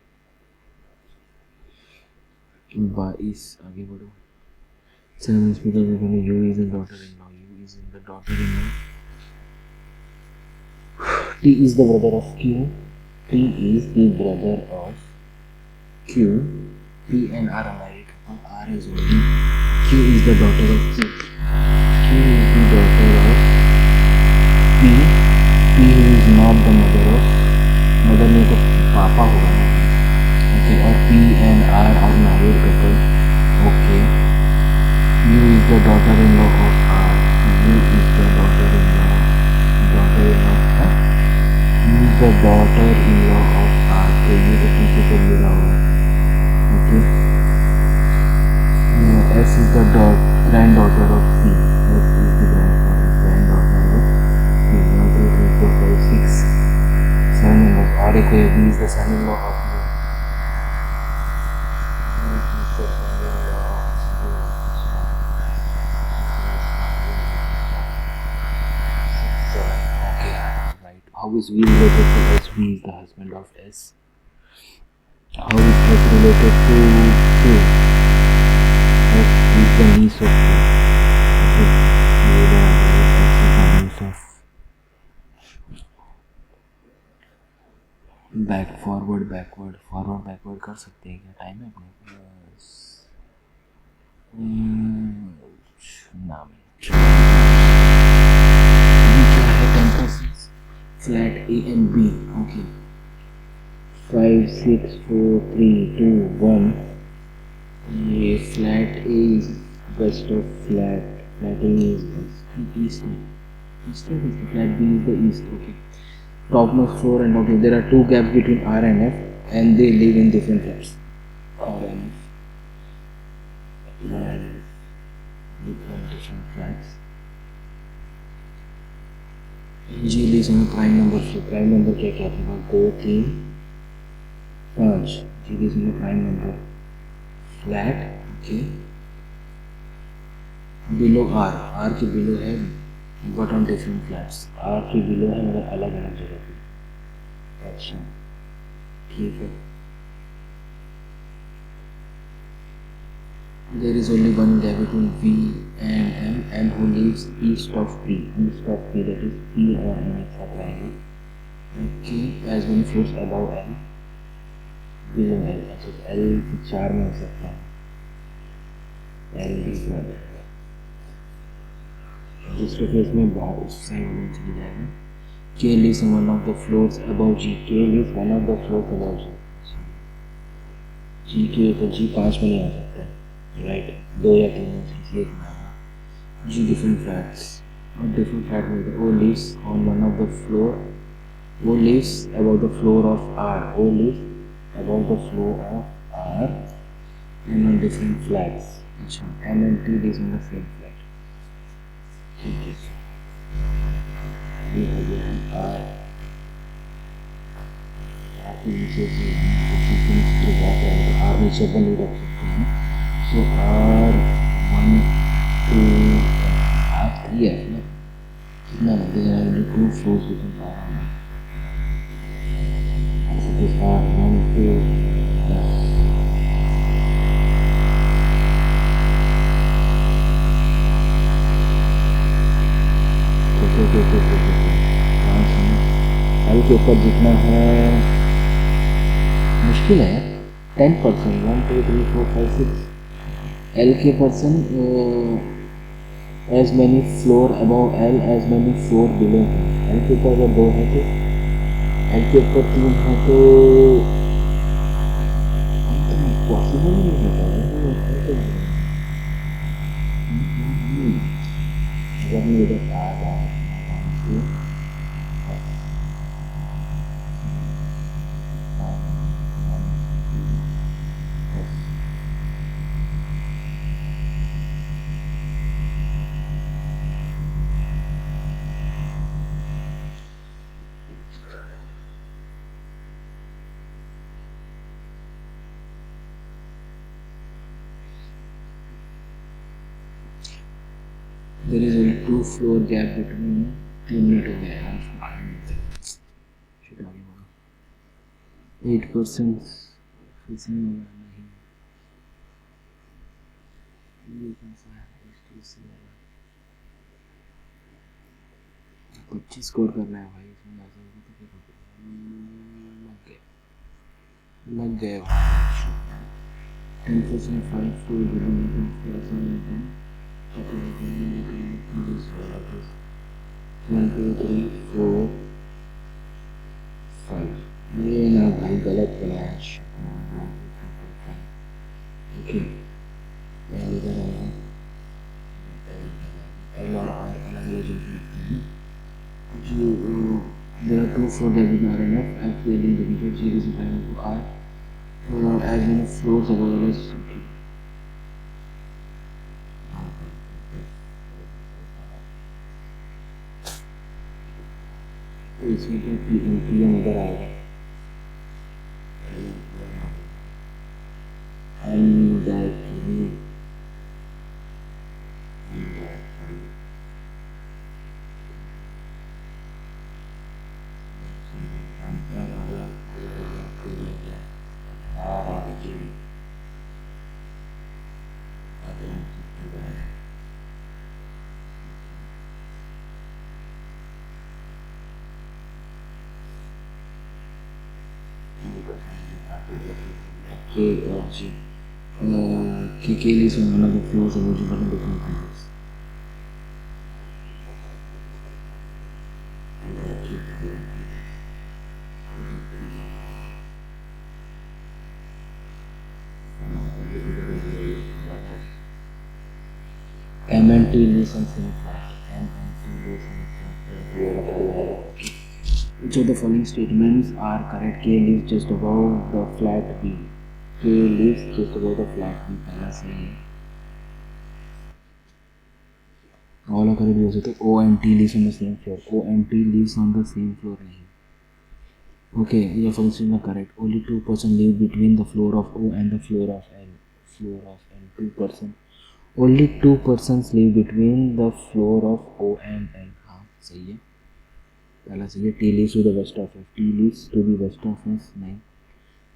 22 आगे बढ़ो। 7 speaker you is a daughter-in-law, you is in the daughter-in-law। T is the brother of Q, T is the brother of Q, P and R are married, R is only, Q is the daughter of P, Q is the daughter of P, P is not the mother of, mother में तो पापा होगा ना, okay, और P and R are married couple, okay, U is the daughter-in-law of R, U is the daughter-in-law, huh? U is the daughter-in-law of R, तो ये तो पीछे से मिला हुआ है, okay, S is the granddaughter of C, S is the granddaughter of C, 1 2 3 4 5 6 son-in-law, और एक B is the son-in-law of how is V related to S? V is the husband of S. How is S related to Q? S is the niece of Q. S is the niece of forward कर सकते हैं क्या, time है अपने नाम क्या है, 10% flat A and B, okay, 5 6 4 3 2 1, ये flat A is west of flat A is east, flat B is the east, okay, topmost floor, and okay, there are 2 gaps between R and F and they live in different flats, R and F, different flats। जी ली समय prime number से, prime number क्या क्या था, 2 3 5, जी ली समय prime number flat, okay, below R के बिलो है but on different flats, R के बिलो है मतलब अलग अलग जगह पे, अच्छा ठीक है। There is only one gap between V and M who lives east of P, that is P or M is a triangle, okay, as many floors above L, below L, अच्छा L 4 में हो सकता है, L is 1, दूसरे case में बाहर उस side में चली जाएगा। K lives on one of the floors above G, K lives one of the floors above G, G के तो G 5 में नहीं आ सकता है, राइट, 2 या 3 में इसलिए G different flats, और different flat में O lives on one of the floor, O lives above the floor of R, O lives above the floor of R and on different flats, अच्छा M and T lives in the same flat, ठीक है, ये हो गया R के नीचे से R नीचे पर नहीं रख सकते हैं, so R 1 2 R 3 है ना, No, no, there are only two floors within Paramount. As it is one, two, L के ऊपर जितना है मुश्किल है 10%, 1 2 3 4 5 6 एल के person as many floor above L as many floor below L के ऊपर अगर 2 है तो एल के ऊपर 3 है तो पॉसिबल नहीं होता है अगर मैं इधर आ रहा हूँ There is only 2 floor gap between 3 minute हो गया है 8% फिसिंग होगा नहीं ये कौन सा है 25 स्कोर करना है भाई इसमें लग गए 10% 5 to 1 2 3 4 5 ये ना भाई गलत बनाया ओके इधर आएगा एल और आर अलग अलग जो there are 2 floors that will not enough as building the meter series is trying to R as many floors available as तो इसमें तो पीएम इधर आएगा and that K or G. K is one of the floors eligible in different countries. M and T lives on same flat. M and T lives on same flat. Which of the following statements are correct? K lives just above the flat B. K lives just above the flat B. पहला सही है. All are correct हो सकते. O and T lives on the same floor. O and T lives on the same floor नहीं. Okay, ये function is correct. Only 2% live between the floor of O and the floor of L. Floor of L 2%. Only 2% live between the floor of O and L. हाँ सही है. पहला सही है. T lives to the west of F. T lives to the west of S नहीं.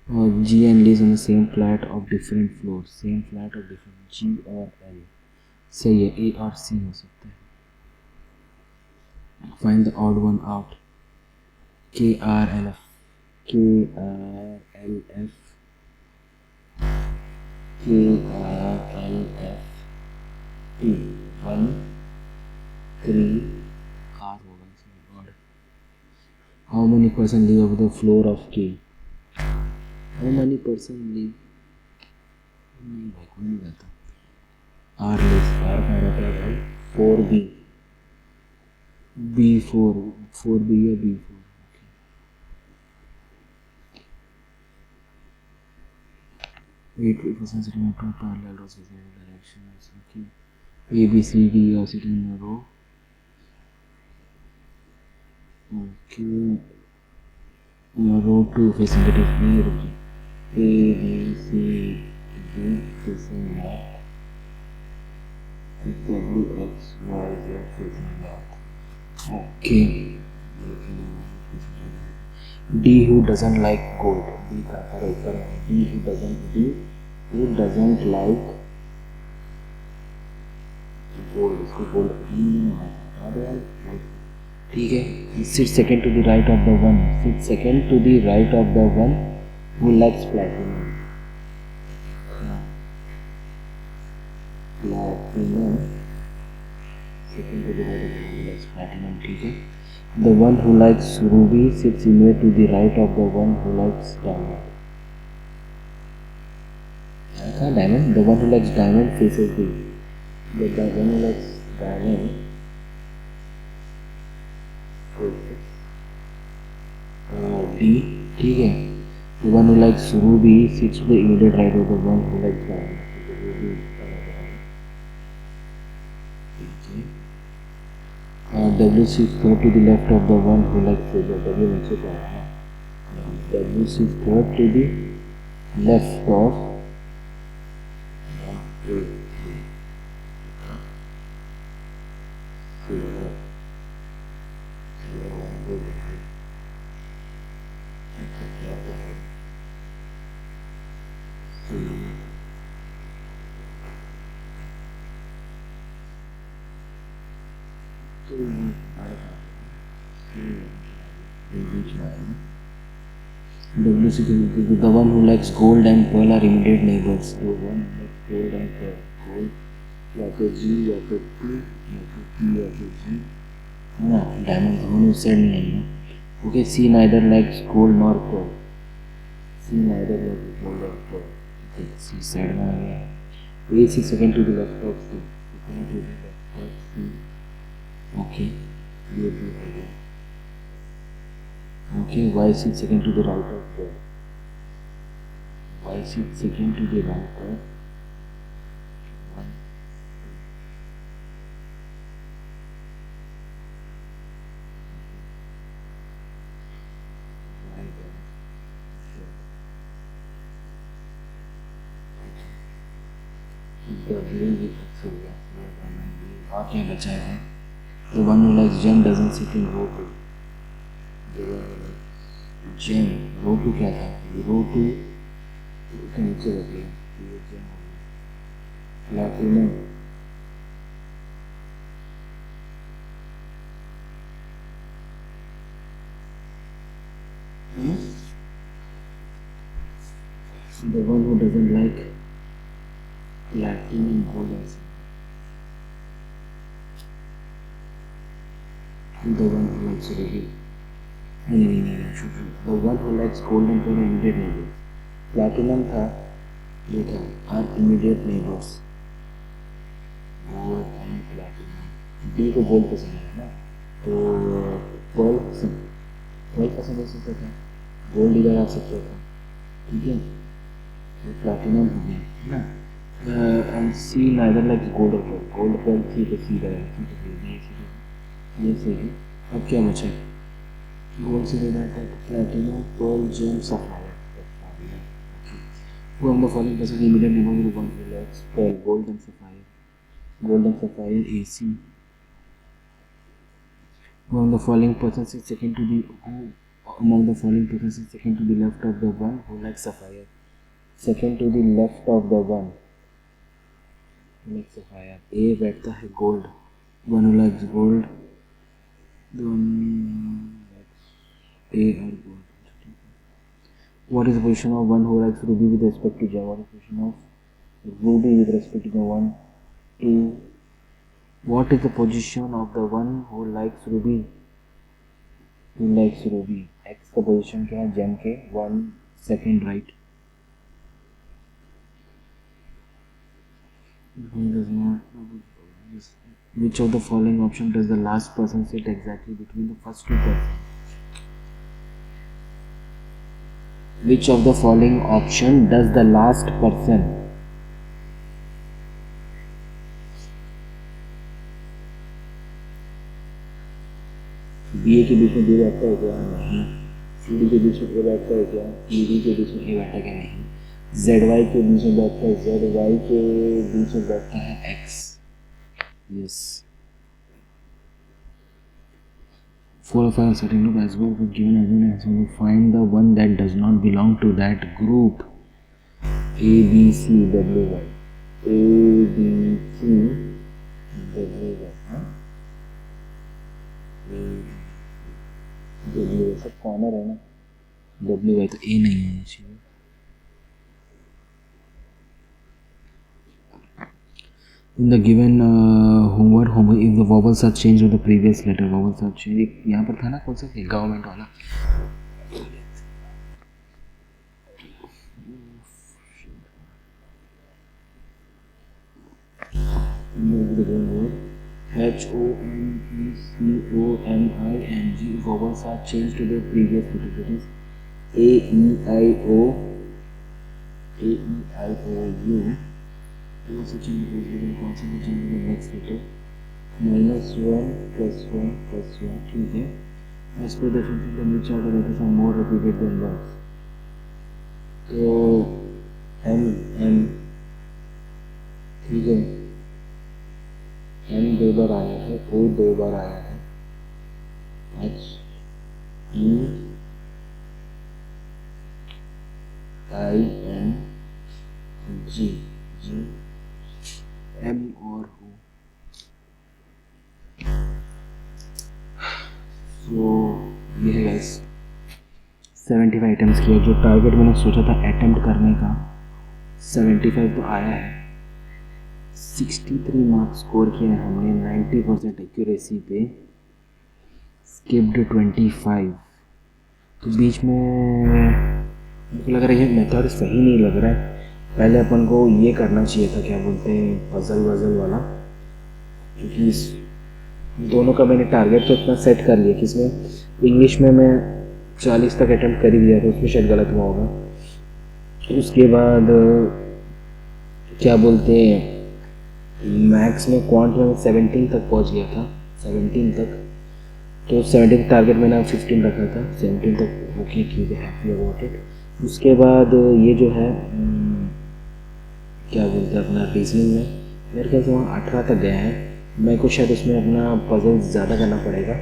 और G and lives on the same flat of different floors. Same flat of different G और L. सही है. A और C हो सकता है. Find the odd one out. K R L F. K R L F. K R L F. T 1 3 R होगा इसमें odd. How many person live over the floor of K? How many person live? नहीं भाई कोई नहीं रहता. R lives. R कहाँ रहता है भाई? 4B. B4. 4B या B4. Eight people sitting in two parallel rows with their directions. Okay. A, B, C, D are sitting in a row. Okay. Row 2 facing it is B. A, B, C, D facing left. W, X, Y, Z facing left. Okay, D who doesn't like gold, D का पर ऊपर है, D who doesn't like gold, इसको gold नहीं है, ठीक है। sit second to the right of the one, sit second to the right of the one who likes platinum, platinum second to the right of the one who likes platinum, ठीक है। the one who likes ruby sits immediately to the right of the one who likes diamond, diamond, the one who likes diamond faces the one who likes diamond D, ठीक है। the one who likes ruby sits to the immediate right of the one who likes diamond, W sits third to the left of the one who likes silver, W नीचे पर है, W sits third to the left of W sits the one who likes gold and pearl are immediate neighbors, the one who likes gold and pearl, gold या तो G या तो P या तो P या तो G, ना diamond दोनों साइड नहीं है ना। Okay, C neither likes gold nor pearl, C neither likes gold or pearl, okay, C side में आ गया। A is second to the left of C, second to the left of C, okay, ये भी हो गया। Okay, Y sits second to the right of the, Y sits second to the right of one. और क्या बचा है? The one who likes gem doesn't sit in row 2. Gem, row 2 क्या था? row 2 के नीचे रखिए, ये gem हो गया। Platinum, the one who doesn't like platinum gold and silver. The one who likes ruby. The one who likes gold and pearl are immediate neighbors. Platinum था, ये था, are immediate neighbors. Gold and platinum. D को gold पसंद है ना, तो pearl पसंद हो सकता था, gold इधर आ सकता था, ठीक है, तो platinum हो गया ना। And C neither likes gold or pearl. Gold pearl थी तो C इधर है, ये सही। अब क्या बचा? गोल्ड से रिलेटेड है platinum, pearl, gem, sapphire. Who among the following persons immediately known to one who likes pearl, gold and sapphire? Gold and sapphire, AC. Who among the following persons is second to the left of the one who likes sapphire? Second to the left of the one who likes sapphire. A बैठता है gold. One who likes gold. The one A or gold. What is the position of one who likes ruby with respect to gem? What is the position of ruby with respect to the one A? What is the position of the one who likes ruby? Who likes ruby? X का position क्या है gem के? 1 second right. Who does not? Which of the following option does the last person sit exactly between the first two persons? Which of the following option does the last person B A के बीच में B बैठता है क्या? नहीं। C D के बीच में ए बैठता है क्या? ई डी के बीच में ए बैठता है नहीं। जेड वाई के बीच में बैठता है, जेड वाई के बीच में बैठता है x. Yes, 4 or 5 certain group as well was given as an answer. We find the one that does not belong to that group. A, B, C, W, Y. A, B, C, W, Y. हाँ? W Y सब corner है ना. W Y तो A नहीं होना चाहिए. In the given homework, if the vowels are changed with the previous letter, vowels are changed. यहाँ पर था ना कौन सा गवर्नमेंट वाला. HOMECOMING vowels are changed to the previous letter. That is A, E, I, O, A, E, I, O, U. Those are changed to the consonant change to the next letter. -1 +1 +1. ठीक है. As per the definition, which other letters are more repeated than ones? तो M ठीक है. M 2 बार आया है, O 2 बार आया है. H E I N G M और O. तो ये है गाइस 75 आइटम्स किया. जो टारगेट मैंने सोचा था अटेम्प्ट करने का 75 तो आया है. 63 मार्क्स स्कोर किया है हमने 90% एक्यूरेसी पे. स्किप्ड 25. तो बीच में मुझे लग रहा है ये मेथड सही नहीं लग रहा है. पहले अपन को ये करना चाहिए था, क्या बोलते हैं, पजल वाला. क्योंकि इस दोनों का मैंने टारगेट तो इतना सेट कर लिया कि इसमें इंग्लिश में मैं 40 तक अटेम्प्ट कर ही दिया था, उसमें शायद गलत हुआ होगा. उसके बाद क्या बोलते हैं, मैथ्स में क्वांट में 17 तक पहुंच गया था. 17 तक तो 17 टारगेट मैंने 15 रखा था. 17 तक ओके ठीक है, हैप्पी अबाउट इट. उसके बाद ये जो है क्या बोलते हैं अपना रीजनिंग में मेरे ख्याल से वहाँ 18 तक गया है. मेरे को शायद उसमें अपना पजल ज़्यादा करना पड़ेगा.